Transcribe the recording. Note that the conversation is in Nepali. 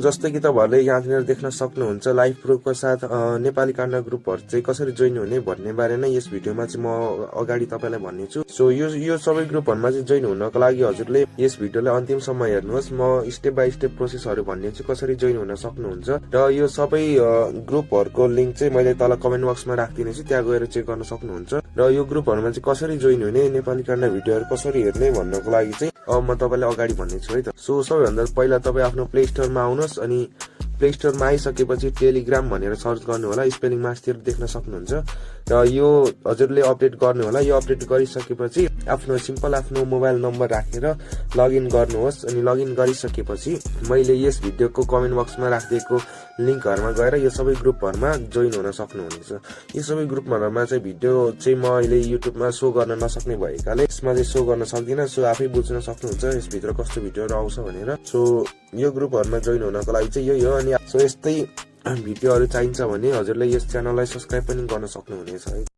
जस्तै कि तपाईहरुले यहाँनिर देख्न सक्नुहुन्छ लाइभ प्रुफको साथ नेपाली काण्ड ग्रुपहरु चाहिँ कसरी जोइन हुने भन्ने बारे नै यस भिडियोमा चाहिँ म अगाडि तपाईलाई भन्नेछु। सो यो सबै ग्रुपहरुमा चाहिँ जोइन हुनको लागि हजुरले यस भिडियोलाई अन्तिमसम्म हेर्नुहोस्। म स्टेप बाइ स्टेप प्रोसेसहरु भन्नेछु कसरी जोइन हुन सक्नुहुन्छ र यो सबै ग्रुपहरुको लिंक चाहिँ मैले तल कमेन्ट बक्समा राखिदिनेछु, त्यहाँ गएर चेक गर्न सक्नुहुन्छ। र यो ग्रुपहरुमा चाहिँ कसरी जोइन हुने, नेपाली काण्ड भिडियोहरु कसरी हेर्ने भन्नको लागि चाहिँ म तपाईलाई अगाडि भन्नेछु है त। सो सबैभन्दा पहिला तपाई आफ्नो प्ले स्टोरमा आउनुहोस् अनि प्ले स्टोरमा आइसकेपछि टेलिग्राम भनेर सर्च गर्नु होला, स्पेलिङ मास्तिर देख्न सक्नुहुन्छ। र यो हजुरले अपडेट गर्नु होला। यो अपडेट गरिसकेपछि आफ्नो मोबाइल नम्बर राखेर लगइन गर्नुहोस् अनि लगइन गरिसकेपछि मैले यस भिडियोको कमेन्ट बक्समा राखिदिएको लिंकहरुमा गएर यो सबै ग्रुपहरुमा जोइन हुन सक्नुहुनेछ। यो सबै ग्रुपहरुमा चाहिँ भिडियो चाहिँ म अहिले युट्युबमा शो गर्न नसक्ने भएकाले यसमा चाहिँ शो गर्न सक्दिन। सो आफै बुझ्न सक्नुहुन्छ यस भित्र कस्तो भिडियोहरु आउँछ भनेर। सो यो ग्रुपहरुमा जोइन हुनको लागि चाहिँ यही हो। अनि सो यस्तै भिडियोहरु चाहिन्छ भने हजुरले यस च्यानललाई सब्स्क्राइब पनि गर्न सक्नुहुनेछ है।